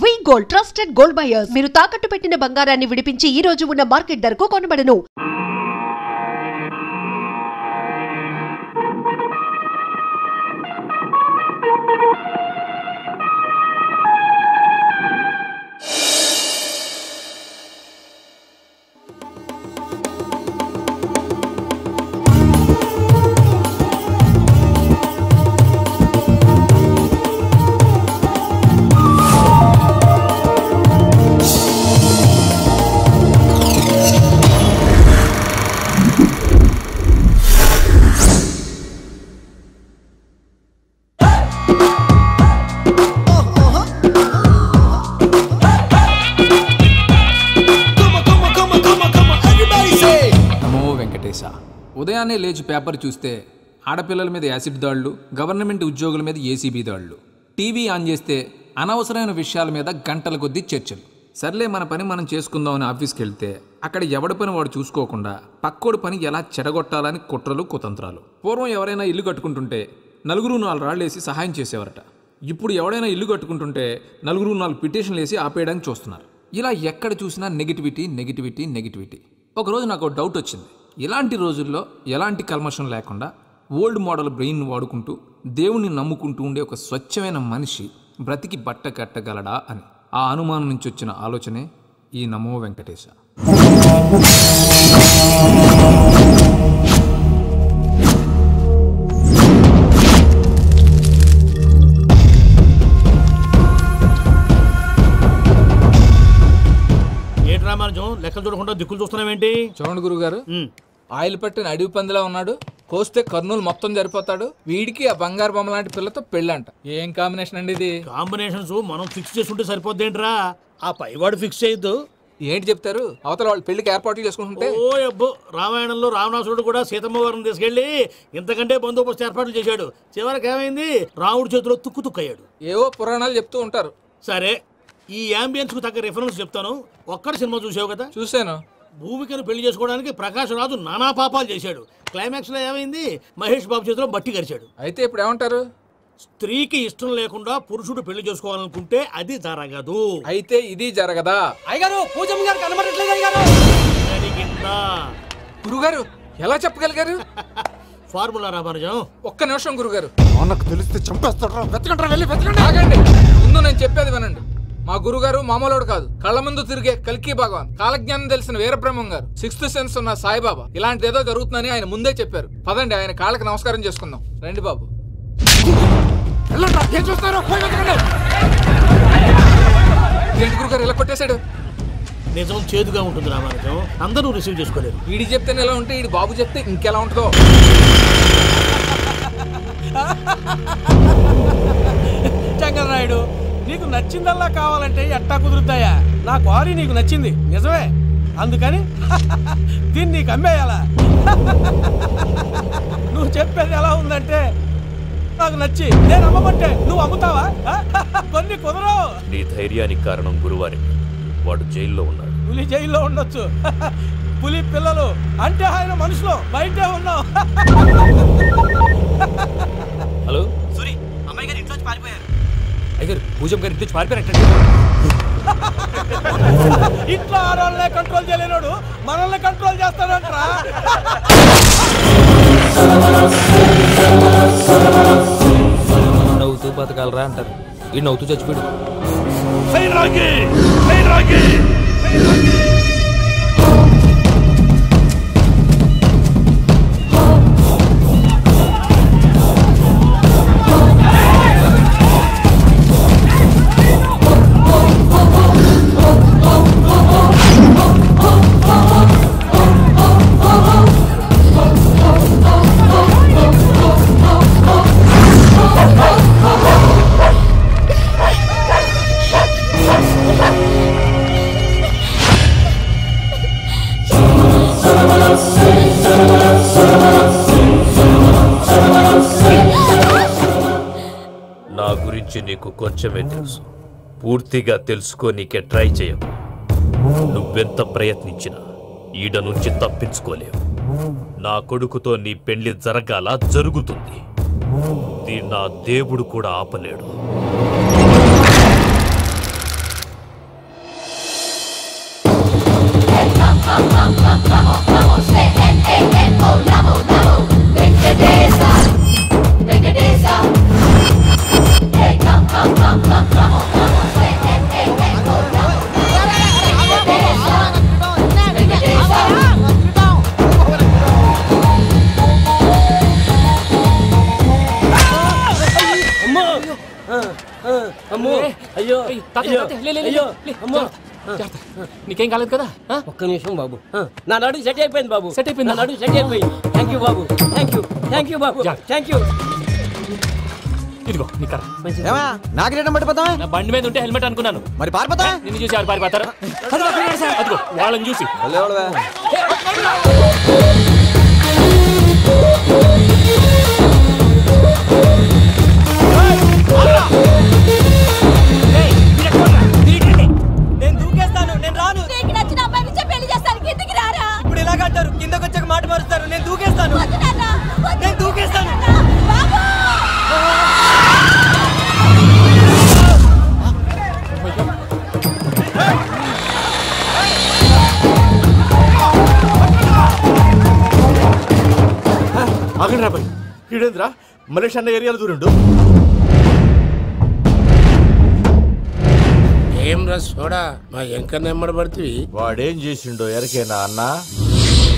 వి gold trusted gold buyers. మీరు తాకట్టు పెట్టిన బంగారాన్ని విడిపించి ఈ రోజు ఉన్న మార్కెట్ ధరకు కొనబడును. ఉదయాన్నే లేచి పేపర్ చూస్తే ఆడపిల్లల మీద యాసిడ్ దాడులు, గవర్నమెంట్ ఉద్యోగుల మీద ఏసీబీ దాడులు, టీవీ ఆన్ చేస్తే అనవసరమైన విషయాల మీద గంటల కొద్దీ చర్చలు. సర్లే మన పని మనం చేసుకుందామని ఆఫీస్కి వెళ్తే అక్కడ ఎవడి పని వాడు చూసుకోకుండా పక్కోడి పని ఎలా చెడగొట్టాలని కుట్రలు కుతంత్రాలు. పూర్వం ఎవరైనా ఇల్లు కట్టుకుంటుంటే నలుగురు 4 రాళ్ళు వేసి సహాయం చేసేవారట. ఇప్పుడు ఎవడైనా ఇల్లు కట్టుకుంటుంటే నలుగురు 4 పిటిషన్లు వేసి ఆపేయడానికి చూస్తున్నారు. ఇలా ఎక్కడ చూసినా నెగిటివిటీ నెగిటివిటీ నెగిటివిటీ. ఒకరోజు నాకు డౌట్ వచ్చింది. ఇలాంటి రోజుల్లో ఎలాంటి కల్మషం లేకుండా ఓల్డ్ మోడల్ బ్రెయిన్ వాడుకుంటూ దేవుణ్ణి నమ్ముకుంటూ ఉండే ఒక స్వచ్ఛమైన మనిషి బ్రతికి బట్ట కట్టగలడా అని. ఆ అనుమానం నుంచి వచ్చిన ఆలోచనే ఈ నమో వెంకటేశ. లెక్కలు చూడకుండా దిక్కులు చూస్తున్నావేంటి? చూడండి గురుగారు, ఆయిల్ పట్టిన అడవి పందిలా ఉన్నాడు. కోస్తే కర్నూలు మొత్తం సరిపోతాడు. వీడికి ఆ బంగారు బొమ్మ లాంటి పిల్లతో పెళ్ళంట. ఏం కాంబినేషన్ అండి ఇది? కాంబినేషన్స్ మనం ఫిక్స్ చేసుకుంటే సరిపోద్దేంట్రా? ఆ పైవాడు ఫిక్స్ చేయొద్దు. ఏంటి చెప్తారు? అవతల వాళ్ళు పెళ్లికి ఏర్పాట్లు చేసుకుంటుంటే. ఓ అబ్బో, రామాయణంలో రావణాసురుడు కూడా సీతమ్మ వారిని తీసుకెళ్లి ఇంతకంటే బందోబస్తు ఏర్పాట్లు చేశాడు. చివరికి ఏమైంది? రాముడి చేతిలో తుక్కు తుక్కయ్యాడు. ఏవో పురాణాలు చెప్తూ ఉంటారు. సరే, ఈ యాంబియన్స్ కు తగ్గ రిఫరెన్స్ చెప్తాను. ఒక్కడి సినిమా చూసావు కదా? చూశాను. భూమికను పెళ్లి చేసుకోవడానికి ప్రకాష్ రాజు నానా పాపాలు చేశాడు. క్లైమాక్స్ లో ఏమైంది? మహేష్ బాబు చేతిలో బట్టి గరిచాడు. అయితే ఇప్పుడు ఏమంటారు? స్త్రీకి ఇష్టం లేకుండా పురుషుడు పెళ్లి చేసుకోవాలనుకుంటే అది జరగదు. అయితే ఇది జరగదా? అయ్యగారు, పూజమ్మ గారు కనబడట్లేదు. అయ్యగారు జరిగిందా? గురుగారు ఎలా చెప్పగలిగారు? ఫార్ములా రామానుజం. ఒక్క నిమిషం గురుగారు. నాకు తెలిస్తే చంపేస్తాడు. ఆగండి, ముందు నేను చెప్పేది వినండి. మా గురుగారు మామూలుడు కాదు. కళ్ళ ముందు తిరిగే కల్కి భగవాన్, కాలజ్ఞానం తెలిసిన వీరబ్రహ్మం గారు, 6th సెన్స్ ఉన్న సాయిబాబా. ఇలాంటి ఏదో జరుగుతుందని ఆయన ముందే చెప్పారు. పదండి, ఆయన కాళ్ళకి నమస్కారం చేసుకుందాం. రండి బాబు. ఏంటి గురుగారు ఇలా కొట్టేశాడు? నిజం చేదుగా ఉంటుంది రామానుజం, అందరూ రిసీవ్ చేసుకోలేరు. వీడి చెప్తే ఎలా ఉంటే వీడి బాబు చెప్తే ఇంకెలా ఉంటుందో. చంగలరాయుడు, నీకు నచ్చిందల్లా కావాలంటే ఎట్టా కుదురుతాయా? నా క్వారీ నీకు నచ్చింది నిజమే, అందుకని దీన్ని నీకు అమ్మేయాలా? నువ్వు చెప్పేది ఎలా ఉందంటే నాకు నచ్చి నేను అమ్మమంటే నువ్వు అమ్ముతావా? కొన్ని కుదరవు. నీ ధైర్యానికి కారణం గురువారి. వాడు జైల్లో ఉన్నాడు. పులి జైల్లో ఉండొచ్చు, పులి పిల్లలు అంటే ఆయన మనుషులు బయటే ఉన్నావు. హలో సూరి, అమ్మాయి గారు ఇంట్లోంచి పారిపోయారు. అయ్యారు, పూజమ్మ గారి ఇంట్లో పారిపోయారంటే. ఇంట్లో ఆడవాళ్ళనే కంట్రోల్ చేయలేనోడు మనల్ని కంట్రోల్ చేస్తాడంట్రా. నవ్వుతూ బతకాలరా అంటారు. ఈ నవ్వుతూ చచ్చిపోయాడు. నా గురించి నీకు కొంచెమే తెలుసు. పూర్తిగా తెలుసుకోనీకే ట్రై చేయకు. నువ్వెంత ప్రయత్నించినా ఈడ నుంచి తప్పించుకోలేవు. నా కొడుకుతో నీ పెళ్లి జరగాల జరుగుతుంది. దీన్ని నా దేవుడు కూడా ఆపలేడు. నీకేం కాలేదు కదా? ఒక్క నిమిషం బాబు, నా నడు సెట్ అయిపోయింది బాబు. సెట్ అయిపోయింది, నా నడు సెట్ అయిపోయింది. Thank you Babu, thank you Babu, thank you. ఇదిగో నీ కర్ర. నాకు రేటం పట్టిపోతా. నా బండి మీద ఉంటే హెల్మెట్ అనుకున్నాను. మరి పారిపోతా. నిన్ను చూసి ఎవరు పారిపోతారా? అదిగో వాళ్ళని చూసి. నేను దూకేస్తాను, నేను రాను. నీకు నచ్చిన అబ్బాయి నుంచి పెళ్లి చేస్తాను, కిందకి రారా. ఇప్పుడు ఇలాగంటారు, కిందకి వచ్చాక మాట మారుస్తారు. నేను దూకేస్తాను, నేను దూకేస్తాను. ఆగండి రా భయ్, ఈడేంద్రా మలేషియా అన్న ఏరియాలో దూరండు. ఏం రా సోడా, మా ఎంకర్ నెమ్మడి పడుతుంది. వాడేం చేసిండో ఎరకేనా అన్న?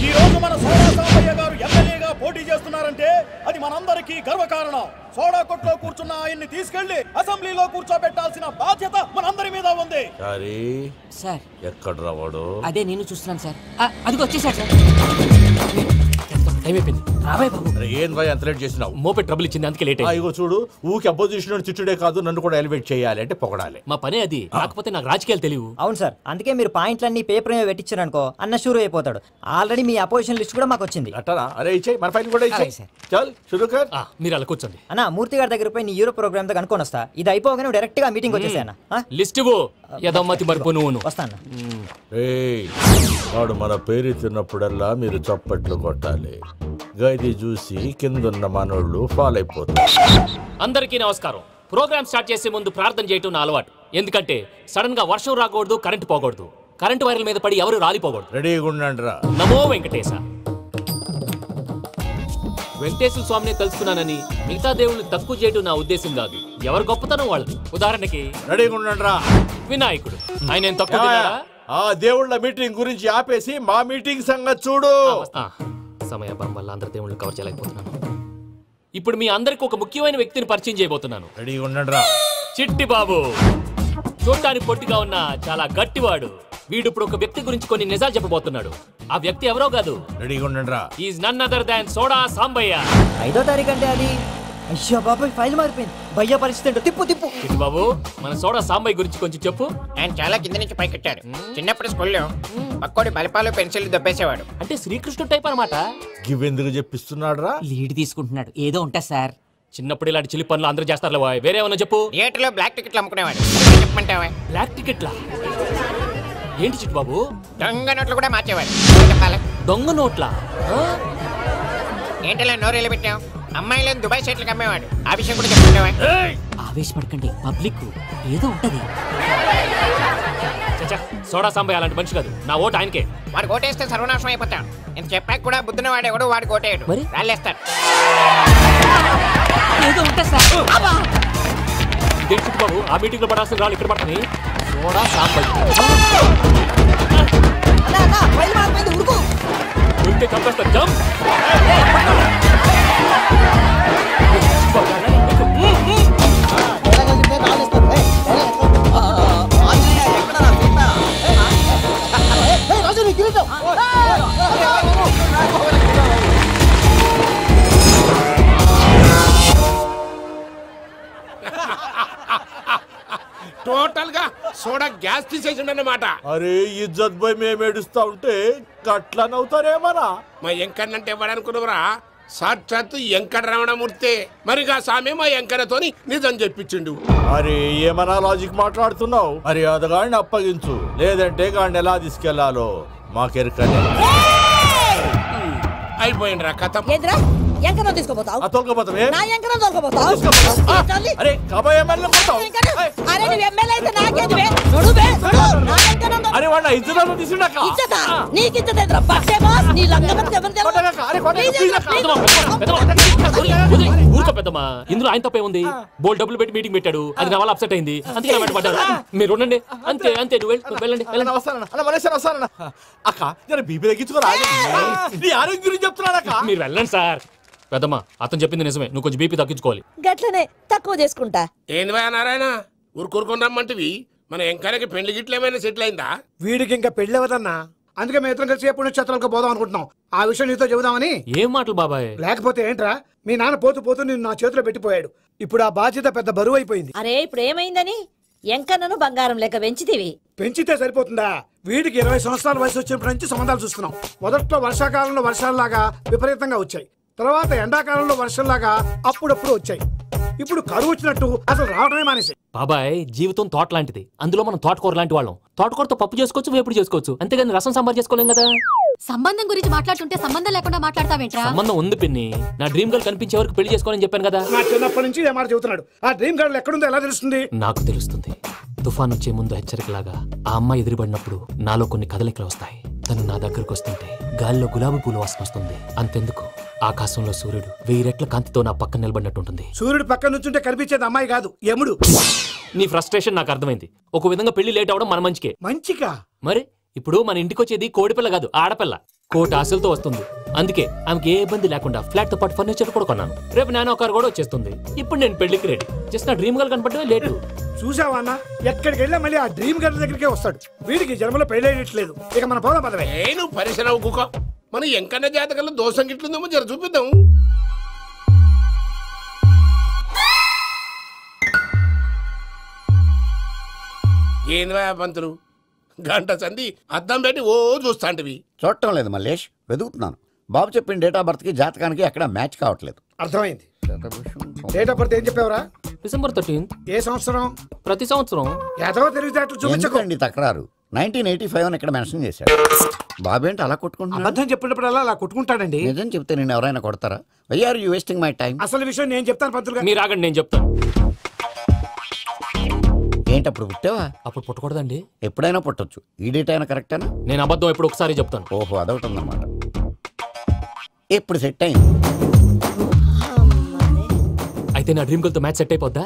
ఈ రోజు మన సోడా సాంబయ్య గారు ఎమ్మెల్యేగా పోటీ చేస్తున్నారంటే అది మనందరికీ గర్వకారణం. సోడా కొట్లో కూర్చున్న ఆయన్ని తీసుకెళ్లి అసెంబ్లీలో కూర్చోబెట్టాల్సిన బాధ్యత మనందరి మీద ఉంది. సార్ ఎక్కడ రావాడు? అదే నేను చూస్తున్నాను సార్. అదిగో వచ్చేసాడు సార్. టైం అయిపోయింది, రాబాయ్ బాబు. ఏం భయ్ అంత లేట్ చేసినావు? మోపెట్ ట్రబుల్ ఇచ్చింది, అందుకే లేట్ అయింది. ఇగో చూడు, ఊకి అపోజిషన్ తిట్టుడే కాదు, నన్ను కూడా ఎలివేట్ చేయాలి అంటే పొగడాలి. మా పనే అది, కాకపోతే నాకు రాజకీయాలు తెలియవు. అవును సార్, అందుకే మీరు పాయింట్లన్నీ పేపర్ మీద పెట్టించారనుకో అన్న షూర్ అయిపోతాడు. ఆల్రెడీ మీ అపోజిషన్ లిస్ట్ కూడా మాకు వచ్చింది. అట్టనా? అరే ఇచ్చేయి, మన ఫైల్ కూడా ఇచ్చేయి. చల్ షురూ కర్. మీరు అలా కూర్చోండి. అన్న మూర్తి గారి దగ్గర పోయి నీ యూరో ప్రోగ్రామ్ దగ్గర అనుకోని వస్తా. ఇది అయిపోగానే డైరెక్ట్ గా మీటింగ్ వచ్చేసాను. లిస్ట్ యదమ్మతి మరిపో నువ్వు వస్తాను. వాడు మన పేరు తిన్నప్పుడల్లా మీరు చప్పట్లు కొట్టాలి. గది చూసి కిందున్న మనోళ్ళు ఫాలో అయిపోతారు. అందరికీ నమస్కారం. ప్రోగ్రామ్ స్టార్ట్ చేసే ముందు ప్రార్థన చేయటం నా అలవాటు. ఎందుకంటే సడన్ గా వర్షం రాకూడదు, కరెంట్ పోకూడదు, కరెంట్ వైర్ల మీద పడి ఎవరు రాలిపోకూడదు. రెడీగా ఉండండి రా. నమో వెంకటేశ. వెంకటేశ్వర స్వామిని తెలుసుకున్నానని మిగతా దేవుళ్ళు తక్కువ చేయడం నా ఉద్దేశం కాదు. ఎవరు గొప్పతనం వాళ్ళది. ఉదాహరణకి రెడీగా ఉండండి రా. వినాయకుడు, ఆయన ఏం తక్కువ తిన్నాడా? ఆ దేవుళ్ళ మీటింగ్ గురించి ఆపేసి మా మీటింగ్ సంగతి చూడు. సమయాభావం వల్ల అందరి దేవుళ్ళు కవర్ చేయలేకపోతున్నాను. ఇప్పుడు మీ అందరికి ఒక ముఖ్యమైన వ్యక్తిని పరిచయం చేయబోతున్నాను. రెడీగా ఉండండి రా. చిట్టి బాబు. చూడటానికి పొట్టిగా ఉన్న చాలా గట్టివాడు. వీడు ఇప్పుడు ఒక వ్యక్తి గురించి కొన్ని నిజాలు చెప్పబోతున్నాడు. ఆ వ్యక్తి ఎవరో కాదు. రెడీగా ఉండండి రా. Is none other than soda Sambayya. 5వ తారీఖు అంటే అది. అయ్యో బాబాయ్, ఫైల్ మారిపోయింది. భయ్య పరిస్థితి తిప్పు తిప్పు. చిట్టి బాబు, మన సోడా సాంబయ్య గురించి కొంచెం చెప్పు. ఆయన చాలా కింద నుంచి పైకెట్టాడు. చిన్నప్పుడు స్కూల్లో పక్కోడి బలిపాలు పెన్సిల్ దొబ్బేసేవాడు. అంటే శ్రీకృష్ణుడు టైప్ అనమాట. గివెందుకు చెప్పిస్తున్నాడు రా? లీడ్ తీసుకుంటున్నాడు, ఏదో ఉంటా సార్. చిన్నప్పుడు ఇలాంటి చిలి పనులు అందరూ చేస్తారు. వేరే ఏమన్నా చెప్పు. థియేటర్లో బ్లాక్ టికెట్లు అమ్ముకునేవాడు. చెప్పమంటావా? బ్లాక్ టికెట్లా? ఏంటి చిట్టు బాబు? దొంగ నోట్లు కూడా మార్చేవాడు. చెప్పాలి. దొంగ నోట్లా? ఏంటలా నోరేళ్ళు పెట్టావు? అమ్మాయిలను దుబాయ్ సైట్లకు అమ్మేవాడు. ఆ విషయం కూడా చెప్పమంటావా? ఆవేశపడకండి, పబ్లిక్ ఏదో ఉంటది. సోడా సాంబయ్య అలాంటి మనిషి కాదు. నా ఓటు ఆయనకే. వాడు ఓటేస్తే సర్వనాశనం అయిపోతాడు. నేను చెప్పాక కూడా బుద్ధిన వాడేవాడు వాడికి ఓటేయడు. రాళ్ళేస్తాడు. ఏదో ఉంటా సార్. చిట్టు బాబు, ఆ మీటింగ్ లో పడాల్సిన రాళ్ళు ఇక్కడ పడుతుంది. సోడా సాంబయ్య ఉంటే చంపేస్తారు. జంప్. టోటల్ గా సోడా గ్యాస్ తీసేసిండు అన్నమాట. అరే ఇజ్జత్ పోయి మేము ఏడుస్తా ఉంటే గట్లా నవ్వుతారేమన్నా? మా ఎంకన్నంటే ఎవడనుకున్నావురా? సాక్షాత్తు ఎంకట రమణమూర్తి. మరిగా సామె మా ఎంకరతోని నిజం చెప్పించిండు. అరే ఏమన్నా లాజిక్ మాట్లాడుతున్నావు? అరే అదగాడిని అప్పగించు, లేదంటే గాడిని ఎలా తీసుకెళ్లాలో మాకెరకనే. అయిపోయిండ్రా కథ. ఎంకరం తీసుకోపోతావు? తోలుకోపోతావే? నా ఎంకరం తోలుకోపోతావు? అరే కాబోయే ఎమ్మెల్యే కొడతావు? అరే నువ్వు ఎమ్మెల్యే అయితే నాకేది? నా ఎంకరం అరే వాడు ఇజ్జత తీసుకుంటాక ఇచ్చదా నీకు ఇచ్చదేంద్రా బక్సే బాస్ నీ లంగమతి ఎవరు ఊరుకో పెద్దమ్మా, ఇందులో ఆయన తప్పే ఉంది. బోల్ డబ్బులు పెట్టి మీటింగ్ పెట్టాడు, అది నా వల్ల అప్సెట్ అయింది, అందుకే నా వెంట పడ్డారు. మీరు ఉండండి, అంతే అంతే, నువ్వు వెళ్ళండి. అక్క జర బీపీ తగ్గించుకోరా, నీ ఆరోగ్యం గురించి చెప్తున్నానక్క. మీరు వెళ్ళండి సార్. పెద్దమ్మా, అతను చెప్పింది నిజమే, నువ్వు కొంచెం బీపీ తగ్గించుకోవాలి. గట్లనే తక్కువ చేసుకుంటా. ఏంది భయ నారాయణ ఊరుకూరుకొని రమ్మంటివి? మన ఎంకాయకి పెళ్లి గిట్లు ఏమైనా సెటిల్ అయిందా? వీడికి ఇంకా పెళ్లి అవ్వదన్నా, అందుకే మేము ఇద్దరం కలిసి ఎప్పుడు నక్షత్రాలకు పోదాం అనుకుంటున్నాం. ఆ విషయం నీతో చెబుదామని. ఏం మాటలు బాబాయ్? లేకపోతే ఏంట్రా, మీ నాన్న పోతూ పోతూ నిన్ను నా చేతిలో పెట్టిపోయాడు. ఇప్పుడు ఆ బాధ్యత పెద్ద బరువు అయిపోయింది. అరే ఇప్పుడు ఏమైందని ఎంకన్నను బంగారం లెక్క పెంచితివి. పెంచితే సరిపోతుందా? వీడికి 20 సంవత్సరాల వయసు వచ్చినప్పటి నుంచి సంబంధాలు చూస్తున్నాం. మొదట్లో వర్షాకాలంలో వర్షాలలాగా విపరీతంగా వచ్చాయి, తర్వాత ఎండాకాలంలో వర్షంలాగా అప్పుడప్పుడు వచ్చాయి. ఇప్పుడు కరువు వచ్చినట్టు అసలు రావడమే మానేసి. బాబాయ్, జీవితం తోట లాంటిది, అందులో మనం తోటకూర లాంటి వాళ్ళం. తోటకూరతో పప్పు చేసుకోవచ్చు, వేపుడు చేసుకోవచ్చు, అంతేగాని రసం సాంబార్ చేసుకోలేం కదా. సంబంధం గురించి మాట్లాడుతుంటే సంబంధం లేకుండా మాట్లాడతావేంట్రా? సంబంధం ఉంది పిన్ని, నా డ్రీమ్ గర్ల్ కనిపించే వరకు పెళ్లి చేసుకోవాలని చెప్పాను కదా. నా చిన్నప్పటి నుంచి ఏ మాట చెబుతున్నాడు. ఆ డ్రీమ్ గర్ల్ ఎక్కడుందో ఎలా తెలుస్తుంది? నాకు తెలుస్తుంది. తుఫాన్ వచ్చే ముందు హెచ్చరికలాగా ఆ అమ్మాయి ఎదురుపడినప్పుడు నాలో కొన్ని కదలికలు వస్తాయి. తను నా దగ్గరకు వస్తుంటే గాలిలో గులాబీ పూలు వాసన వస్తుంది. అంతెందుకు, ఆకాశంలో సూర్యుడు 1000 రెట్ల కాంతితో నా పక్కన నిలబడినట్టుంటుంది. సూర్యుడు పక్కన నుంచుంటే కనిపించేది అమ్మాయి కాదు, యముడు. నీ ఫ్రస్ట్రేషన్ నాకు అర్థమైంది. ఒక విధంగా పెళ్లి లేట్ అవడం మన మంచికే. మంచిగా? మరి ఇప్పుడు మన ఇంటికి వచ్చేది కోడిపిల్ల కాదు, ఆడపిల్ల. కోటి ఆశలతో వస్తుంది. అందుకే ఆమెకి ఏ ఇబ్బంది లేకుండా ఫ్లాట్ తో పాటు ఫర్నిచర్ కూడా కొన్నాను. రేపు నానో కారు కూడా వచ్చేస్తుంది. ఇప్పుడు నేను పెళ్లికి రెడీ. జస్ట్ నా డ్రీమ్ గర్ల్ కనపడమే లేటు. చూసావా అన్న, ఎక్కడికి వెళ్ళా మళ్ళీ ఆ డ్రీమ్ గర్ల్ దగ్గరికే వస్తాడు. వీడికి జన్మలో పెళ్ళేయట్లేదు. ఇక మన పోదాం పదవే. నువ్వు పరిశ్రమ కుక మన ఎంకన్న జాతకంలో దోషం గిట్లుందేమో జర చూపిద్దాం. ఏంది పంతులు, గంట సంధి అద్దం పెట్టి ఓ చూస్తాంటివి? చూడటం లేదు మల్లేష్, వెతుకుతున్నాను. బాబు చెప్పిన డేట్ ఆఫ్ బర్త్ కి జాతకానికి ఎక్కడ మ్యాచ్ కావట్లేదు. అర్థమైంది. డేట్ ఆఫ్ బర్త్ ఏం చెప్పావురా? December 13th. ఏ సంవత్సరం? ప్రతి సంవత్సరం. ఏదో తెలివితేటలు చూపించకండి. తక్రారు 1985 అని ఇక్కడ మెన్షన్ చేశాడు. బాబేంటి అలా కొట్టుకుంటున్నాడు? అబద్ధం చెప్పినప్పుడు అలా కొట్టుకుంటాడండి. నిజం చెప్తే నేను ఎవరైనా కొడతారా? Why are you wasting my time? అసలు విషయం నేను చెప్తాను పంతులు గారు. మీరు ఆగండి, నేను చెప్తాను. ఏంటి అప్పుడు పుట్టావా? అప్పుడు పుట్టకూడదండి. ఎప్పుడైనా పుట్టొచ్చు. ఈ డేట్ అయినా కరెక్టేనా? నేను అబద్ధం ఎప్పుడు ఒకసారి చెప్తాను. ఓహో, అదొకటి ఉందన్నమాట. ఎప్పుడు సెట్ అయింది? అయితే నా డ్రీమ్ గర్ల్ తో మ్యాచ్ సెట్ అయిపోద్దా?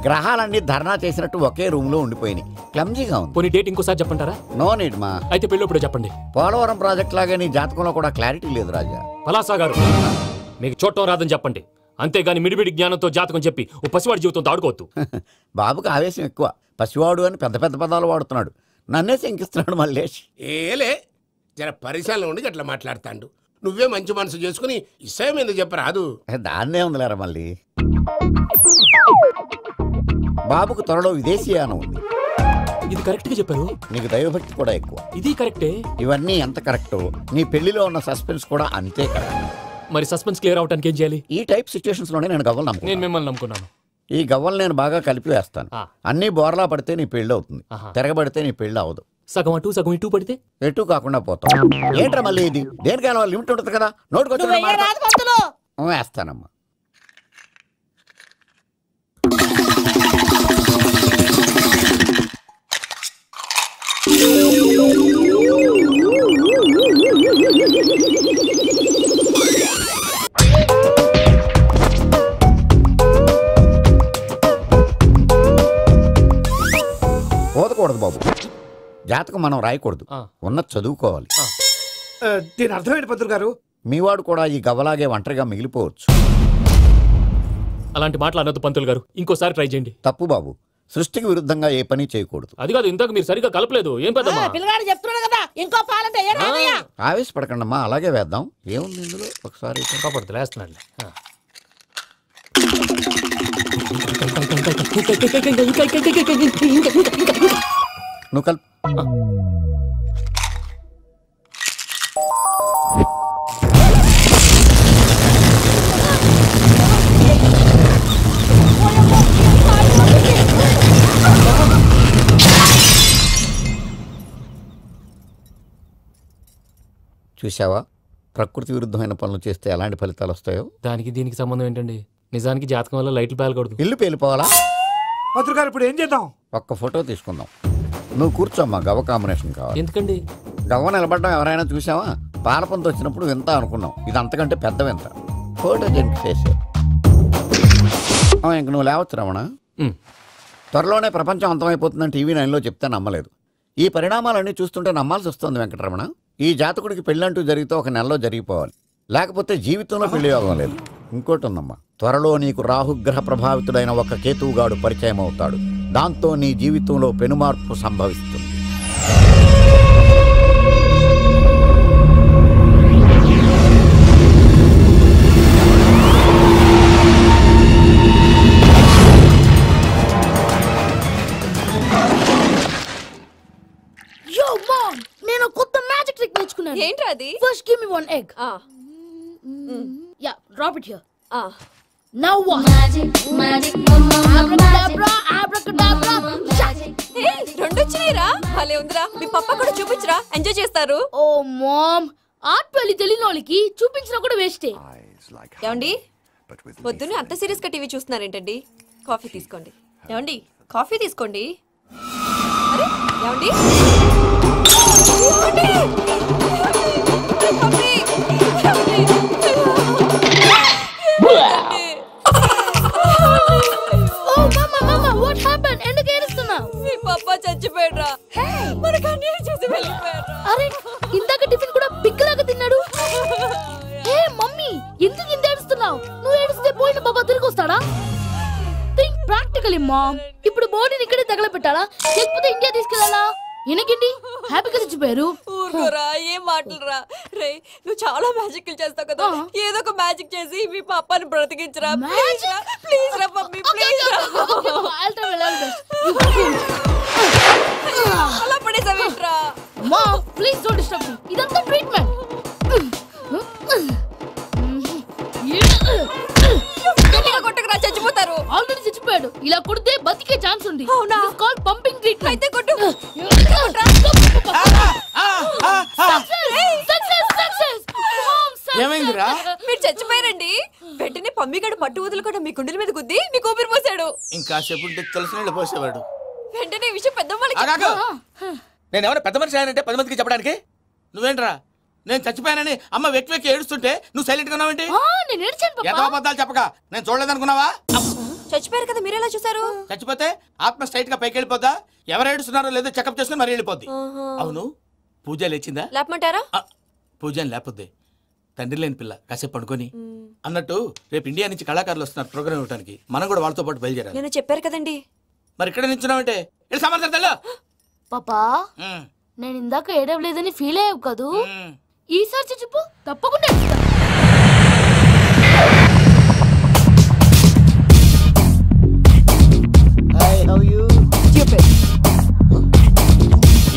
గ్రహాలన్నీ ధర్నా చేసినట్టు ఒకే రూమ్ లో ఉండిపోయినాయి. క్లమ్జీగా ఉంది. పోనీ డేట్ ఇంకోసారి చెప్పంటారా? నో నీడ్ మా. అయితే పెళ్ళప్పుడు చెప్పండి. పోలవరం ప్రాజెక్ట్ లాగా నీ జాతకంలో కూడా క్లారిటీ లేదు రాజా. పలాసా గారు, మీకు చూడటం రాదని చెప్పండి, అంతేగాని మిడిమిడి జ్ఞానంతో జాతకం చెప్పి ఓ పసివాడి జీవితంతో ఆడుకోవద్దు. బాబుకి ఆవేశం ఎక్కువ. పసివాడు అని పెద్ద పెద్ద పదాలు వాడుతున్నాడు. నన్నే శంకిస్తున్నాడు మల్లేష్. ఏలే జర పరిశీలన ఉండి అట్లా మాట్లాడతాడు. నువ్వే మంచి మనసు చేసుకుని ఇష్టం ఎందుకు చెప్పరాదు? దాన్నే ఉందిలేరా మళ్ళీ. బాబుకు త్వరలో విదేశీయానం ఉంది. ఇది కరెక్ట్ గా చెప్పారు. నీకు దైవభక్తి కూడా ఎక్కువ. ఇది కరెక్టే. ఇవన్నీ ఎంత కరెక్టో నీ పెళ్లిలో ఉన్న సస్పెన్స్ కూడా అంతే కరెక్ట్. మరి సస్పెన్స్ క్లియర్ అవడానికి ఏం చేయాలి? ఈ టైప్ సిచ్యువేషన్స్ లోనే నేను గవ్వలు నమ్ముకున్నాను. నేను మిమ్మల్ని నమ్ముకున్నాను. ఈ గవ్వలు నేను బాగా కలిపి వేస్తాను. అన్ని బోర్లా పడితే నీ పెళ్లి అవుతుంది, తిరగబడితే నీ పెళ్లి అవదు. సగం అటు సగం ఇటు పడితే ఎటు కాకుండా పోతాం. ఏంట్రా మళ్ళీ ఇది? దేనికైనా లిమిట్ ఉంటుంది కదా. నోటుకొచ్చి వేస్తానమ్మా. పోదకూడదు బాబు. జాతకం మనం రాయకూడదు, ఉన్న చదువుకోవాలి. దీని అర్థమైంది పంతులు గారు. మీవాడు కూడా ఈ గవ్వలాగే ఒంటరిగా మిగిలిపోవచ్చు. అలాంటి మాటలు అనొద్దు పంతులు గారు, ఇంకోసారి ట్రై చేయండి. తప్పు బాబు, సృష్టికి విరుద్ధంగా ఏ పని చేయకూడదు. అది కాదు, ఇంతకు మీరు సరిగ్గా కలపలేదు. ఏం పెద్దమ్మా? పిల్లగాడు చెప్తున్నాడు కదా, ఇంకో పాలంటే ఆవేశపడకండమ్మా, అలాగే వేద్దాం. ఏముంది ఇందులో? ఒకసారి పడుతుంది వేస్తున్నాడు. నువ్వు కల్ చూసావా, ప్రకృతి విరుద్ధమైన పనులు చేస్తే ఎలాంటి ఫలితాలు వస్తాయో. దానికి దీనికి సంబంధం ఏంటండి? నిజానికి జాతకం వల్ల లైట్లు పేలకూడదు. ఇల్లు పేలిపోవాలా? పంతులు గారు ఇప్పుడు ఏం చేద్దాం? ఒక్క ఫోటో తీసుకుందాం. నువ్వు కూర్చోమ్మా, గవ్వ కాంబినేషన్ కావాలి. ఎందుకండి? గవ్వ నిలబడడం ఎవరైనా చూసావా? పాలపంత వచ్చినప్పుడు వింత అనుకున్నాం, ఇది అంతకంటే పెద్ద వింత. Photogenic face. ఇంక నువ్వు లేవచ్చు రమణ. త్వరలోనే ప్రపంచం అంతమైపోతుందని టీవీ 9లో చెప్తే నమ్మలేదు. ఈ పరిణామాలన్నీ చూస్తుంటే నమ్మాల్సి వస్తుంది వెంకటరమణ. ఈ జాతకుడికి పెళ్ళంటూ జరిగితే ఒక నెలలో జరిగిపోవాలి, లేకపోతే జీవితంలో పెళ్లి యోగం లేదు. ఇంకోటి ఉందమ్మా, త్వరలో నీకు రాహుగ్రహ ప్రభావితుడైన ఒక కేతువుగాడు పరిచయం అవుతాడు. దాంతో నీ జీవితంలో పెనుమార్పు సంభవిస్తుంది. నేను కొత్త మ్యాజిక్ ట్రిక్ నేర్చుకున్నాను. ఏంట్రా అది? First give me one egg. Yeah, drop it here. Now what? Abracadabra, abracadabra. Hey, రెండు వచ్చినాయిరా. భలే ఉందిరా. మీ పప్ప కూడా చూపించరా, ఎంజాయ్ చేస్తారు. ఓ మామ్, ఆర్ట్ పెళ్లి తెలియని వాళ్ళకి చూపించినా కూడా వేస్టే. ఏమండి, పొద్దున్నే అంత సీరియస్ గా టీవీ చూస్తున్నారేంటండి? కాఫీ తీసుకోండి. ఏమండి, కాఫీ తీసుకోండి. అరే ఏమండి, చచ్చిపోయాడ్రా. అరే ఇందాక టిఫిన్ కూడా బిగ్గలాగా తిన్నాడు. ఏ మమ్మీ, ఎందుకు ఇంత ఏడుస్తున్నావు? నువ్వు ఏడిస్తే పోయిన బాబా తిరిగి వస్తాడా? Think practically ma'am. ఇప్పుడు బాడీని ఇక్కడే తగలబెట్టాలా, లేకపోతే ఇండియా తీసుకెళ్ళాలా? ఎనకండి హ్యాపీగా చచ్చిపోయారు. ఊరుకోరా, ఏం మాటలురా. రే, నువ్వు చాలా మ్యాజిక్లు చేస్తావు కదా, ఏదో ఒక మ్యాజిక్ చేసి మీ పాపాని బ్రతికించరా. ప్లీజ్ రా మమ్మీ, ప్లీజ్ రా. అలా పడేసావేంట్రా? Mom please don't disturb me. ఇదంతా ట్రీట్మెంట్. కొట్టకురా, చచ్చిపోతారు. ఆల్రెడీ చచ్చిపోయాడు. ఇలా కొడితే బతికే ఛాన్స్ ఉంది. అవునా? Call pumping treatment. అయితే కొట్టు. ఏమైందిరా? మీరు చచ్చిపోయారండి. వెంటనే పమ్మిగాడు పట్టు వదులుకుండా మీ గుండెల మీద గుద్ది మీకు ఊపిరి పోసాడు. ఇంకా సేపు తెలిసిన పోసేవాడు. వెంటనే ఈ విషయం పెద్ద నేను ఎవరైనా పెద్ద మనిషి అంటే 10 మందికి చెప్పడానికి? నువ్వేంట్రా, నేను చచ్చిపోయానని అమ్మ వెక్కి వెక్కి ఏడుస్తుంటే నువ్వు సైలెంట్ గా ఉన్నావేంటి? ఎంతో అబద్ధాలు చెప్పక నేను చూడలేదనుకున్నావా? చచ్చిపోయారు కదా, మీరెలా చూసారు? చచ్చిపోతే ఆత్మ స్ట్రైట్ గా పైకి వెళ్ళిపోద్దా? ఎవరు ఏడుస్తున్నారో లేదో చెకప్ చేసుకుని మరీ వెళ్ళిపోద్ది. అవును, పూజ లేచిందా? లేపమంటారా? పూజ లేకపోద్ది. తండ్రి లేని పిల్ల, కాసేపు పడుకొని. అన్నట్టు రేపు ఇండియా నుంచి కళాకారులు వస్తున్నారు ప్రోగ్రామ్ ఇవ్వడానికి. మనం కూడా వాళ్ళతో పాటు బయలుదేరాలి. నేను చెప్పారు కదండి. మరి ఇక్కడ నించున్నావంటే సమర్థతలో పాపా, నేను ఇందాక ఏడవలేదని ఫీల్ అయ్యావు కదూ? ఈసారి చచ్చిపో, తప్పకుండా.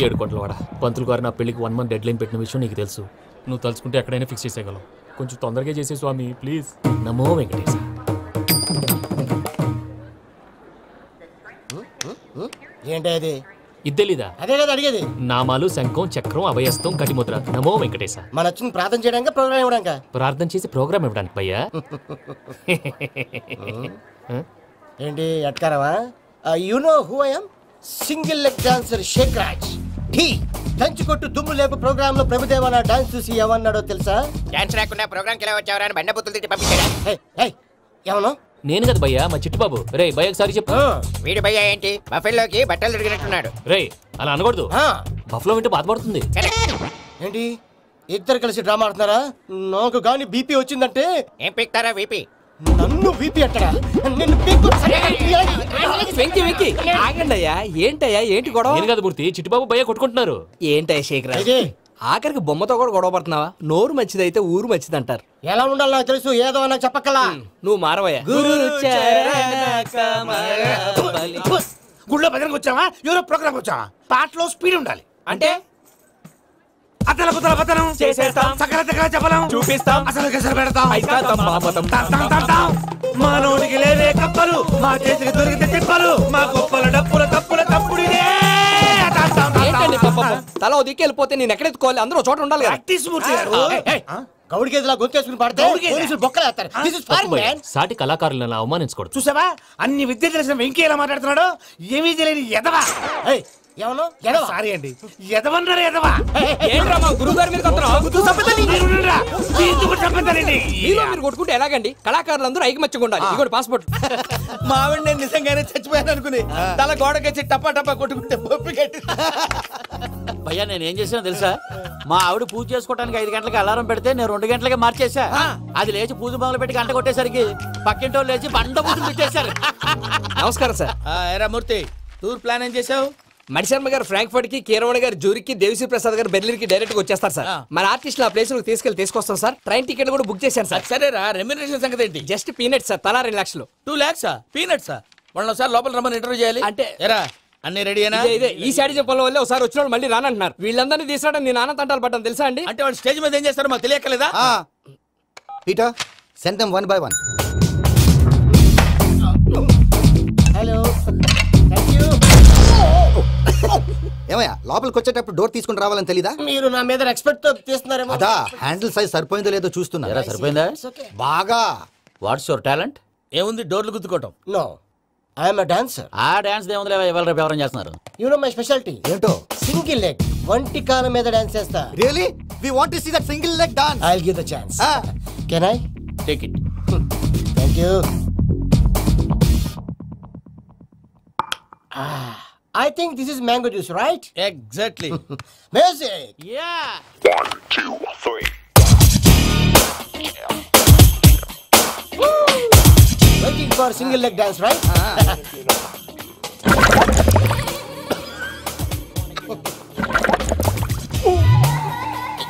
ఏడు కోట్ల వాడ పంతులు గారు నా పెళ్లికి 1 month డెడ్ లైన్ పెట్టిన విషయం నీకు తెలుసు. నువ్వు తలుచుకుంటే ఎక్కడైనా ఫిక్స్ చేసేయగలవు. కొంచెం తొందరగా చేసే స్వామి ప్లీజ్. నమో వెంకటేశ. ఏంటది? ఇద్దెలీదా? అదే కదా అడిగేది. నామాలు, శంఖం, చక్రం, అభయస్తం, కటిముద్ర. నమో వెంకటేశ. మన వచ్చింది ప్రార్థన చేయడానికి, ప్రోగ్రామ్ ఇవ్వడానికి? ప్రార్థన చేసి ప్రోగ్రామ్ ఇవ్వడానికి భయ్యా. ఏంటి ఎట్కారవా? You know who I am? Single leg dancer Shaik Raj. దంచి కొట్టు దుమ్ము లేపు ప్రోగ్రామ్ లో ప్రభుదేవ నా డాన్స్ చూసి ఏమన్నాడో తెలుసా? డాన్స్ రాకుండా ప్రోగ్రామ్ కి ఎలా వచ్చావరా అని బండ బుద్ధులు తిట్టి పంపించాడు. ఏమన్నా? నేను కదా భయ్యా, మా చిట్టుబాబు. రే భయ్య ఒకసారి చెప్పు. వీడి భయ్యా ఏంటి బఫెల్లోకి బట్టలు తిరిగినట్టున్నాడు. రే అలా అనకూడదు, బఫ్లో వింటే బాధపడుతుంది. ఏంటి ఇద్దరు కలిసి డ్రామా ఆడుతున్నారా? నాకు గాని బీపీ వచ్చిందంటే ఏం పీక్తారా వీపీ? నన్ను బీపీ అట్టడా? ఆగండి అయ్యా, ఏంటయ్యా, ఏంటి గొడవ? నేను కదా మూర్తి, చిట్టుబాబు భయ్య కొట్టుకుంటున్నారు. ఏంటయ్యా శేఖర్, ఆఖరికి బొమ్మతో కూడా గొడవ పడుతున్నావా? నోరు మంచిదైతే ఊరు మంచిది అంటారు. ఎలా ఉండాలి నాకు తెలుసు, ఏదో నాకు చెప్పక్కలా. నువ్వు మారవయ్యా. గుళ్ళో భజనకు వచ్చావా, ఎవరో ప్రోగ్రామ్ వచ్చావా? పాటలో స్పీడ్ ఉండాలి. అంటే అతల కుతల పతనం చేసేస్తాం, సకల దగ్గర చెప్పలేం, చూపిస్తాం, అసలు గసలు పెడతాం, మా నోటికి లేవే కప్పలు, మా చేతికి దొరికితే తిప్పలు, మా గొప్పల డప్పుల తప్పుల తప్పుడిదే. తల దిక్కి వెళ్ళిపోతే నేను ఎక్కడెత్తుకోవాలి? అందరూ చోట ఉండాలి కదా. గౌడికి ఎదులా గొంతేసుకుని పడితే పోలీసులు బొక్కలేస్తారు. This is foreign man. సాటి కళాకారులను అవమానించకూడదు. చూసావా, అన్ని విద్య తెలిసిన వెంకీ ఎలా మాట్లాడుతున్నాడు? ఏమీ తెలియని ఎదవా. ఏమన్నా సారీ అండి ఎదవన్నారు ఎదవా ఏంట్రా మా గురువు గారి మీద మీలో మీరు కొట్టుకుంటే ఎలాగండి? కళాకారులందరూ ఐకమత్యంగా ఉండాలి. ఇదిగోండి పాస్పోర్ట్. మా ఆవిడ నేను నిజంగానే చచ్చిపోయాను అనుకుని తల గోడకొచ్చి టపా టపా కొట్టుకుంటే పప్పి కట్టి. భయ్యా నేను ఏం చేసానో తెలుసా? మా ఆవిడ పూజ చేసుకోవడానికి 5 గంటలకి అలారం పెడితే నేను 2 గంటలకే మార్చేసా. అది లేచి పూజ మొదలు పెట్టి గంట కొట్టేసరికి పక్కింటి వాళ్ళు లేచి బండ పూజలు పెట్టేశారు. నమస్కారం సార్. ఏరా మూర్తి, టూర్ ప్లాన్ ఏం చేసావు? మణిశర్మ గారు ఫ్రాంక్ఫర్ట్ కి, కీరవాణి గారు జూరికి, దేవిశ్రీ ప్రసాద్ గారు బెర్లిన్ కి డైరెక్ట్ గా వచ్చేస్తారు సార్. మన ఆర్టిస్ట్ ఆ ప్లేస్ తీసుకొస్తాం సార్. ట్రైన్ టికెట్ కూడా బుక్ చేశాను సార్. సరేరా, రెమ్యూనరేషన్ సంగతి ఏంటి? జస్ట్ పీనట్స్ సార్, తలా 2 లక్షలు. 2 lakhs పీనట్సా? వాళ్ళని ఒకసారి లోపల రమ్మని ఇంటర్వ్యూ చేయాలి. అంటే ఎరా అన్ని రెడీ అయినా? ఇదే ఈ సైడ్ చెప్పడం వల్ల ఒకసారి వచ్చిన మళ్ళీ రానంటున్నారు. వీళ్ళందరినీ తీసుకురావడం నేను నాన్న తంటాలు పడ్డాను తెలుసా అండి. అంటే వాళ్ళు స్టేజ్ మీద ఏం చేస్తారో మాకు తెలియక్కలేదా? Peter send them 1 by 1. Hello thank you. ఏమయ్యా లోపలికి వచ్చేటప్పుడు డోర్ తీసుకుని రావాలని తెలీదా? మీరు నా మీద ఎక్స్పెక్ట్ తో తీస్తున్నారేమో. అదా హ్యాండిల్ సైజ్ సరిపోయిందో లేదో చూస్తున్నా. సరిపోయిందా? బాగా. What's your talent? ఏముంది డోర్లు గుద్దుకోవటం? No I am a dancer. ఆ డాన్స్ దేవుందిలే, ఇవాళ రేపు ఎవరైనా చేస్తున్నారు. యు నో మై స్పెషాలిటీ ఏంటో? సింగిల్ లెగ్, వంటి కాలం మీద డాన్స్ చేస్తా. Really we want to see that single leg dance. I will give the chance. Can I take it? Thank you. I think this is mango juice, right? Exactly. Music. Yeah. 1, 2, 3. Waiting for single leg dance, right?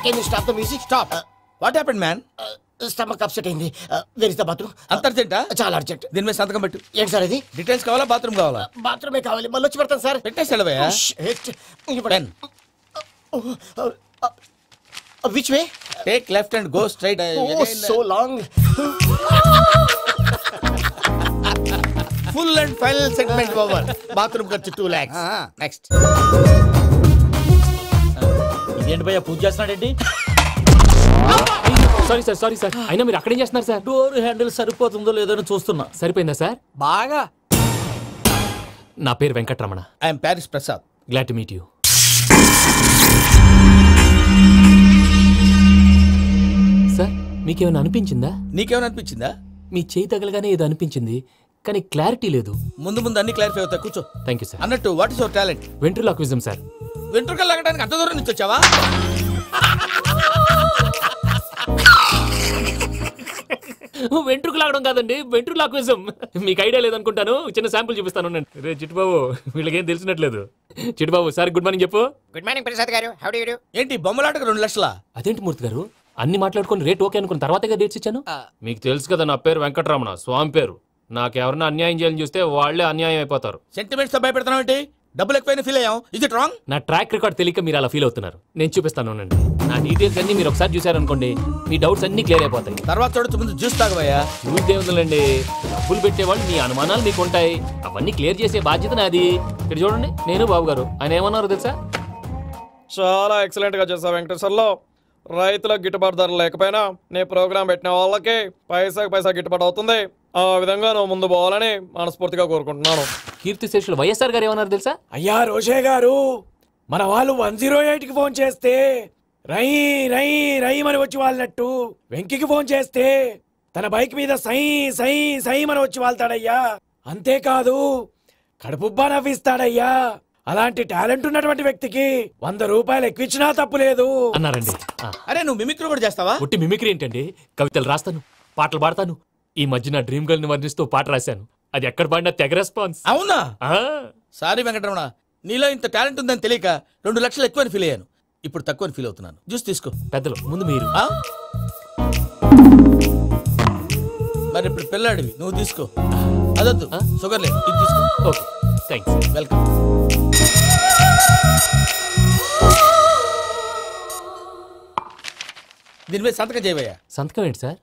Can you stop the music? Stop. What happened, man? Stomach upset అయింది. Where is the bathroom? అంత అర్జెంటా? చాలా urgent. దీని మీద సంతకం పెట్టు. ఏంటి sir ఇది? Details కావాలా, బాత్రూమ్ కావాలా? బాత్రూమే కావాలి. మళ్ళీ వచ్చి పెడతాను sir. పెట్టేసాడవయ్యా. Which way? Take left and go straight. Oh, so long. Full and final segment over. Bathroom ఖర్చు 2 lakhs. Next. ఇదేంటి భయ్యా పూజ చేస్తున్నాడేంటి? సారీ సార్ అయినా మీరు అక్కడేం చేస్తున్నారు సార్? డోర్ హ్యాండిల్ సరిపోతుందో లేదో చూస్తున్నా. సరిపోయిందా సార్? బాగా. నా పేరు Venkataramana. I'm Paris Prasad. Glad to meet you. Sir మీకేమైనా అనిపించిందా? నీకేమైనా అనిపించిందా? మీ చేయి తగలగానే ఏదో అనిపించింది, కానీ క్లారిటీ లేదు. ముందు అన్ని క్లారిఫై అవుతాయి, కూర్చో. Thank you sir. అన్నట్టు what is your talent? Ventriloquism sir. వెంట్రుకలు లాగడానికి అంత దూరం నుంచి వచ్చావా? వెంట్రుకు లాగడం కాదండి, వెంట్రులాక్విజం. మీకు ఐడియా లేదనుకుంటాను, చిన్న శాంపుల్ చూపిస్తాను. రే చిట్టుబాబు, వీళ్ళకేం తెలిసినట్లేదు. చిట్టుబాబు సార్ గుడ్ మార్నింగ్ చెప్పు. Good morning Prasad garu. How do you do? ఏంటి బొమ్మలాటకు 2 లక్షలా? అదేంటి మూర్తి గారు, అన్ని మాట్లాడుకుని రేట్ ఓకే అనుకున్న తర్వాతగా డేట్స్ ఇచ్చాను. మీకు తెలుసు కదా నా పేరు వెంకటరమణ, స్వామి పేరు. నాకెవరన్నా అన్యాయం చేయాలని చూస్తే వాళ్లే అన్యాయం అయిపోతారు. సెంటిమెంట్స్ తో భయపెడతావు ఏంటి? డబ్బులు ఎక్కువైనా ఫీల్ అయ్యాం. Is it wrong? నా ట్రాక్ రికార్డ్ తెలియక మీరు అలా ఫీల్ అవుతున్నారు. నేను చూపిస్తాను. నా డీటెయిల్స్ అన్ని మీరు ఒకసారి చూసారనుకోండి, మీ డౌట్స్ అన్ని క్లియర్ అయిపోతాయి. తర్వాత చూడొచ్చు, ముందు జ్యూస్ తాగవయ్యా. జ్యూస్ దేవుందండి, డబ్బులు పెట్టేవాళ్ళు మీ అనుమానాలు మీకు ఉంటాయి, అవన్నీ క్లియర్ చేసే బాధ్యత నాది. ఇక్కడ చూడండి, నేను బాబు గారు. ఆయన ఏమన్నారు తెలుసా? చాలా ఎక్సలెంట్ గా చేసావు వెంకటేశ్వర్లో. రైతులకు గిట్టుబాటు ధర లేకపోయినా నీ ప్రోగ్రాం పెట్టిన వాళ్ళకి పైసాకి పైసా గిట్టుబాటు అవుతుంది. ఆ విధంగా నువ్వు ముందు పోవాలని మనస్ఫూర్తిగా కోరుకుంటున్నాను. కీర్తి శేషులు వైఎస్ఆర్ గారు ఏమన్నారు తెలుసా? అయ్యా రోషే గారు, మన వాళ్ళు 108కి ఫోన్ చేస్తే రై రై రై అని వచ్చి వాళ్ళనట్టు, వెంకికి ఫోన్ చేస్తే తన బైక్ మీద సై సై సై అని వచ్చి వాళ్తాడయ్యా. అంతేకాదు కడుపుబ్బా నవ్విస్తాడయ్యా. అలాంటి టాలెంట్ ఉన్నటువంటి వ్యక్తికి 100 రూపాయలు ఎక్కువిచ్చినా తప్పు లేదు అన్నారండి. అరే నువ్వు మిమిక్రీ కూడా చేస్తావా? ఒట్టి మిమిక్రీ ఏంటండి, కవితలు రాస్తాను, పాటలు పాడతాను. ఈ మధ్య నా డ్రీమ్ గర్ల్ ని వర్ణిస్తూ పాట రాశాను, అది ఎక్కడ పాడినా తెగ రెస్పాన్స్. అవునా? సారీ వెంకటరమణ, నీలో ఇంత టాలెంట్ ఉందని తెలియక 2 లక్షలు ఎక్కువని ఫీల్ అయ్యాను. ఇప్పుడు తక్కువని ఫీల్ అవుతున్నాను. జ్యూస్ తీసుకో. పెద్దలు ముందు మీరు. మరి ఇప్పుడు పిల్లాడివి, నువ్వు తీసుకో. అదొద్దు, షుగర్ లేదు, ఇది తీసుకో. Okay thanks. వెల్కమ్. దీని మీద సంతకం చేయవయ్యా. సంతకం ఏంటి సార్?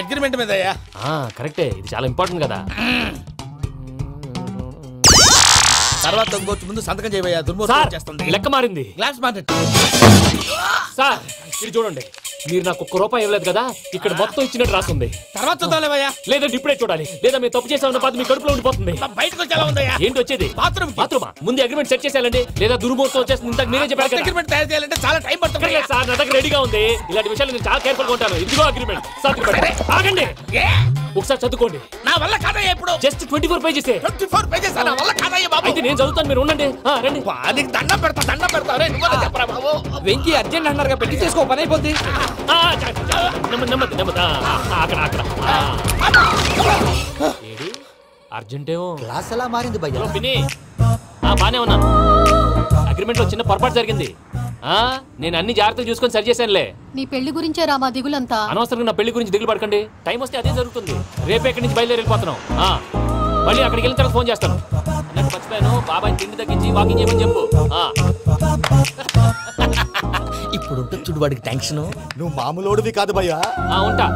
అగ్రిమెంట్ మీద అయ్యా. కరెక్టే, ఇది చాలా ఇంపార్టెంట్ కదా. తర్వాత ఇంకొచ్చి ముందు సంతకం చేయవయ్యా. దుర్మోహం చేస్తుంది. లెక్క మారింది. గ్లాస్ మార్కెట్ సార్ ఇది చూడండి, మీరు నాకు ₹1 ఇవ్వలేదు కదా, ఇక్కడ మొత్తం ఇచ్చినట్టు రాస్తుంది. తర్వాత చూద్దాంలేవయ్యా. లేదంటే ఇప్పుడే చూడాలి, లేదా మేము తప్పు చేసామన్న బాధ మీ కడుపులో ఉండిపోతుంది. బయటకు వచ్చేలా ఉందయ్యా. ఏంటి వచ్చేది? బాత్రూమా? ముందు అగ్రిమెంట్ సెట్ చేసేయాలండి, లేదా దుర్మూర్తం వచ్చేస్తుంది. ఇంతకు మీరే చెప్పారు కదా. అగ్రిమెంట్ తయారు చేయాలంటే చాలా టైం పడుతుంది సార్. నా దగ్గర రెడీగా ఉంది. ఇలాంటి విషయాలు నేను చాలా కేర్ఫుల్ గా ఉంటాను. ఇదిగో అగ్రిమెంట్. ఆగండి, ఒకసారి చదువుకోండి. నా వల్ల కాదయ్యా. ఇప్పుడు జస్ట్ 24 పేజెస్. 24 పేజెస్ నా వల్ల కాదయ్యా బాబు. అయితే నేను చదువుతాను, మీరు ఉండండి. రండి. నీకు దండం పెడతా. రే నువ్వు చెప్పరా బాబు. వెంకీ అర్జెంట్ అన్నారుగా, పెట్టి చేసుకో, పని అయిపోద్ది. నెమ్మది అక్కడ అర్జెంటేమో. క్లాస్ ఎలా మారింది భయ్యా? బానే ఉన్నాను. అగ్రిమెంట్ లో చిన్న పొరపాటు జరిగింది. నేను అన్ని జాగ్రత్తలు చూసుకొని సరి చేశానులే. నీ పెళ్లి గురించే రా మా దిగులంతా. అనవసరంగా నా పెళ్లి గురించి దిగులు పడకండి. టైం వస్తే అదే జరుగుతుంది. రేపే ఇక్కడి నుంచి బయలుదేరి వెళ్ళిపోతున్నాం. మళ్ళీ అక్కడికి వెళ్ళిన తర్వాత ఫోన్ చేస్తాను. అన్నట్టు మర్చిపోయాను, బాబాయ్ తిండి తగ్గించి వాకింగ్ చేయమని చెప్పు. ఇప్పుడు ఉంటుంది చూడు వాడికి టెన్షన్. నువ్వు మామూలోడివి కాదు భయ్యా. ఉంటా.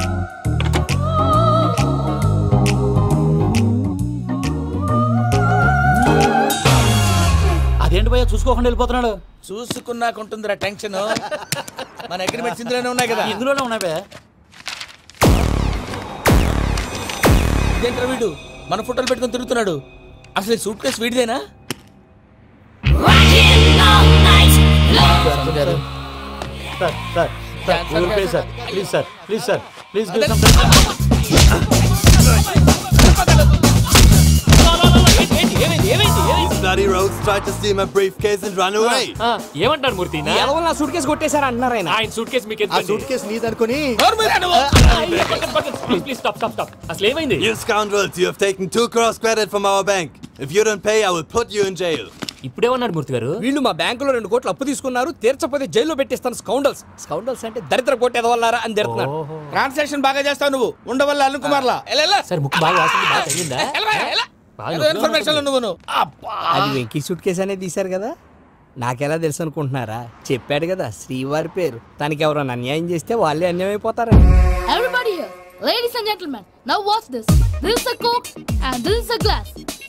అదేంటి భయ్యా చూసుకోకుండా వెళ్ళిపోతున్నాడు? చూసుకున్నాకుంటుందిరా టెన్షన్. మన అగ్రిమెంట్స్ ఇందులోనే ఉన్నాయి కదా. ఇందులోనే ఉన్నాయి భయ్యా. ఇదేంట్రా వీడు మన ఫోటోలు పెట్టుకొని తిరుగుతున్నాడు? అసలు ఈ సూట్ కేసు వీడిదేనా? ఏమంటారు మూర్తి? నా సూట్ కేసు కొట్టేశారు అంటున్నారు ఆయన. ఆయన సూట్ కేసు మీకు ఆ సూట్ కేసు నీదనుకుని ప్లీజ్ స్టాప్. అసలు ఏమైంది? You scoundrels, you have taken 2 crores credit from our bank. If you don't pay, I will put you in jail. ఇప్పుడేమన్నాడు మూర్తి గారు? వీళ్ళు మా బ్యాంకులో 2 కోట్లు అప్పు తీసుకున్నారు, తీర్చపోతే జైల్లో పెట్టిస్తాను. స్కౌండల్స్ అంటే దరిద్ర కోట్ ఎదవల్లారా అని తిడుతున్నాడు. ట్రాన్సాక్షన్ బాగా చేస్తావు నువ్వు. ఉండవల్ల అల్లు కుమార్లా. సార్ ముక్కు బాగా వాసింది, బాగా తగ్గిందా? ఇన్ఫర్మేషన్ నువ్వు. అది వెంకీ సూట్ కేసు అనేది తీశారు కదా, నాకెలా తెలుసు అనుకుంటున్నారా? చెప్పాడు కదా శ్రీవారి పేరు. తనకి ఎవరైనా అన్యాయం చేస్తే వాళ్ళే అన్యాయం అయిపోతారు. Everybody here, ladies and gentlemen, now watch this. This is a coke and this is a glass.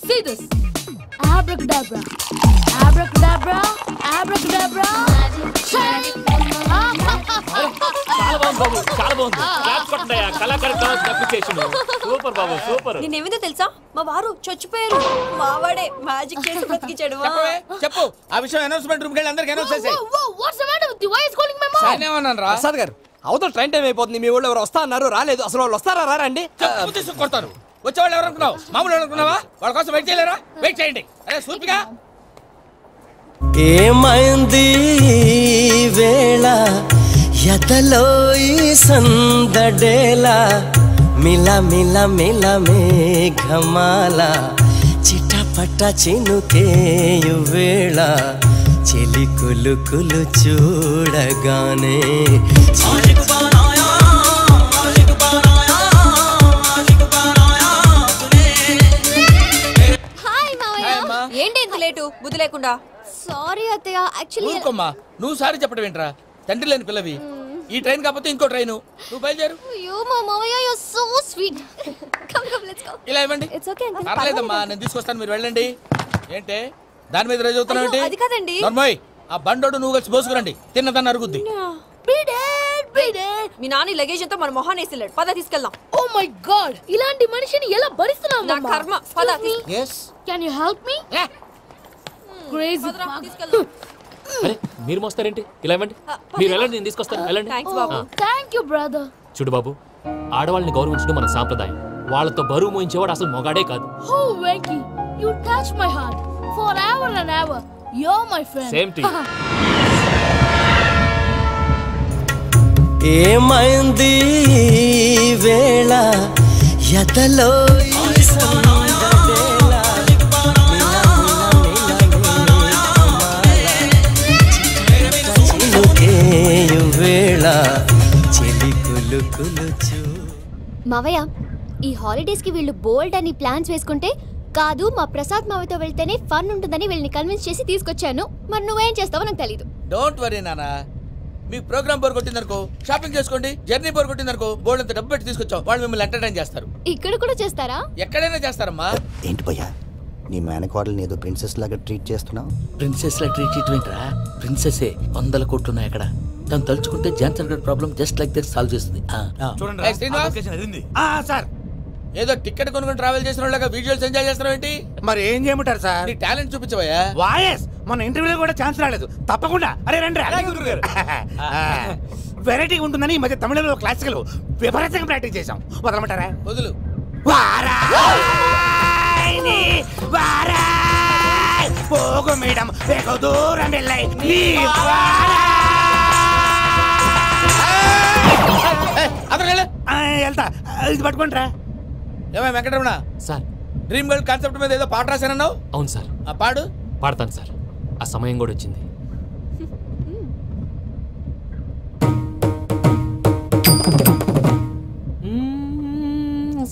See this. Abracadabra, abracadabra, abracadabra. చాలా బాగుంది. సూపర్ బాబు, సూపర్. నేనేమిందో తెలుసా, మా వారు చచ్చిపోయారు. మావాడే మ్యాజిక్ చేసి బ్రతికించాడు. చెప్పు ఆ విషయం. అనౌన్స్మెంట్ రూమ్ కెళ్ళి అందరికి అనౌన్స్ చేసేయ్. What's the matter with you? Why is calling my mom? నేనేమన్నానురా? Prasad గారు, అవతల ట్రైన్ టైం అయిపోతుంది. మీ వాళ్ళు ఎవరు వస్తా అన్నారు, రాలేదు. అసలు వాళ్ళు వస్తారా రారా అండి? కొడతారు. వచ్చేవాళ్ళు ఎవరు అనుకున్నావు? మామూలు అనుకున్నావా? వాళ్ళ కోసం వెయిట్ చేయలేరా? వెయిట్ చేయండి. అరే సూపిగా ఏమైంది వేళ ఎదలో ఈ సందడేలా మిల మిల మిల మేఘమాల చిటపట చినుకేయు వేళ చెలి కులు కులు చూడగానే ఏంటి ఇంత లేటు? బుద్ధి లేకుండా. సారీ అత్తయ్య, యాక్చువల్లీ ఊరుకోమ్మా. నువ్వు సారీ చెప్పడం ఏంట్రా? తండ్రి లేని పిల్లవి. ఈ ట్రైన్ కాకపోతే ఇంకో ట్రైన్. నువ్వు బయలుదేరు. అయ్యో మా మామయ్య, you are so sweet. Come let's go. ఇలా ఇవ్వండి. It's okay uncle. పర్లేదమ్మా, నేను తీసుకొస్తాను, మీరు వెళ్ళండి. ఏంటే దాని మీద రేజ్ అవుతున్నావు ఏంటి? అది కాదండి. నర్మోయ్, ఆ బండోడు నువ్వు కలిసి పోసుకురండి. తిన్నదాన్ని అరుగుద్ది. మీ నాని లగేజ్ అంతా మన మొహాన్ని వేసిల్లాడు. పద తీసుకెళ్దాం. ఓ మై గాడ్, ఇలాంటి మనిషిని ఎలా భరిస్తున్నావు? నా కర్మ. పద. yes can you help me? Crazy. అరే మీరు మోస్తారేంటి? ఇలా ఇవ్వండి. మీరు వెళ్ళండి, నేను తీసుకొస్తాను. వెళ్ళండి. Thank you brother. చూడు బాబు, ఆడవాళ్ళని గౌరవించడం మన సాంప్రదాయం. వాళ్ళతో బరువు మోయించేవాడు అసలు మొగాడే కాదు. Oh Venki, you touch my heart forever and ever. You're my friend. Same to you. ఏమైంది వేళ ఎదలో ఈ సందడేలా చినుకేయు వేళ చెలి కులు కులు చూ. మావయ్య, ఈ హాలిడేస్ కి వీళ్ళు బోల్డ్ అని ప్లాన్స్ వేసుకుంటే కాదు మా ప్రసాద్ మావయ్యతో వెళ్తేనే ఫన్ ఉంటుందని వీళ్ళని కన్విన్స్ చేసి తీసుకొచ్చాను. మరి నువ్వేం చేస్తావో నాకు తెలీదు. డోంట్ వరీ నానా. మీ ప్రోగ్రామ్ బోర్ కొట్టిందనుకో షాపింగ్ చేసుకోండి. జర్నీ బోర్ కొట్టిందనుకో బోర్డు అంత డబ్బు పెట్టి తీసుకొచ్చాం. వాళ్ళు మిమ్మల్ని ఎంటర్టైన్ చేస్తారు. ఇక్కడ కూడా చేస్తారా? ఎక్కడైనా చేస్తారమ్మా. ఏంటి భయ్యా, నీ మేనకోడల్ని ఏదో ప్రిన్సెస్ లాగా ట్రీట్ చేస్తున్నావు? ప్రిన్సెస్ లా ట్రీట్ చేయటం ఏంట్రా? ప్రిన్సెసే 100 కోట్లు ఉన్నాయి అక్కడ. తను తలుచుకుంటే జాన్సన్ గారి problem just like that solve చేస్తుంది. ఏయ్, శ్రీనివాస్. సార్ ఏదో టికెట్ కొనుక్కొని ట్రావెల్ చేసిన వాళ్ళగా వీడియోస్ ఎంజాయ్ చేస్తున్నావు ఏంటి? మరి ఏం చేయమంటారు సార్? నీ టాలెంట్ చూపించవయ్యా. వాయస్ మన ఇంటర్వ్యూలో కూడా ఛాన్స్ రాలేదు. తప్పకుండా అరే రండి వెరైటీ ఉంటుందని ఈ మధ్య తమిళంలో క్లాసికల్ విపరీతంగా ప్రాక్టీస్ చేసాం. వదలమంటారా? వదులు. పోగు మేడం వెగు దూరం వెళ్ళాయి. వెళ్తా, ఇది పట్టుకుంటారా? ఏమై Venkataramana sir, dream girl concept మీద ఏదో పాట రాశానన్నావు? అవును సార్. పాడు. పాడతాను సార్, ఆ సమయం కూడా వచ్చింది.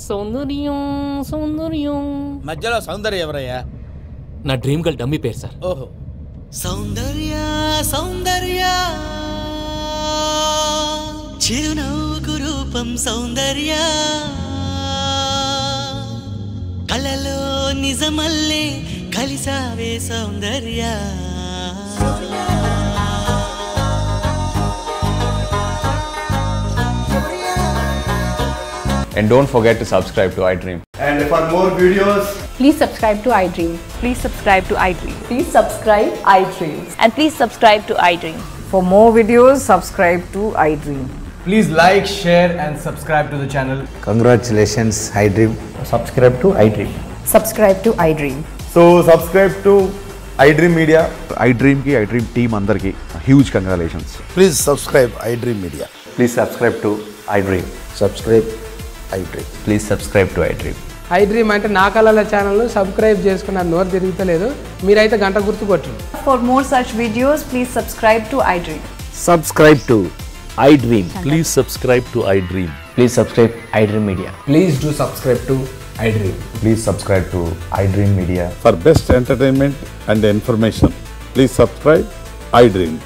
సౌందర్యం సౌందర్యం. మధ్యలో సౌందర్య ఎవరయ్యా? నా డ్రీమ్ గర్ల్ డమ్మీ పేరు సార్. ఓహో. సౌందర్య సౌందర్య చిరునవ్వుకు రూపం సౌందర్య, కళలో నిజమల్లే కలిసావే సౌందర్య. And don't forget to subscribe to iDream. And for more videos, please subscribe to iDream. Please subscribe to iDream. Please subscribe iDream. And please subscribe to iDream. For more videos, subscribe to iDream. please like, share and subscribe to the channel. Congratulations, iDream. Subscribe to iDream. Subscribe to iDream. So subscribe to iDream Media. iDream ki iDream team andarki huge congratulations. Please subscribe iDream Media. Please subscribe to iDream. Subscribe iDream. Please subscribe to iDream. iDream అంటే నా కళల channel subscribe చేసుకున్న నోరు తిరుగుతలేదు. మీరైతే గంట గుర్తు కొట్టండి. For more such videos, please subscribe to iDream. Subscribe to iDream. Please subscribe to iDream. Please subscribe iDream Media. Please do subscribe to iDream. Please subscribe to iDream Media. For best entertainment and information, please subscribe iDream.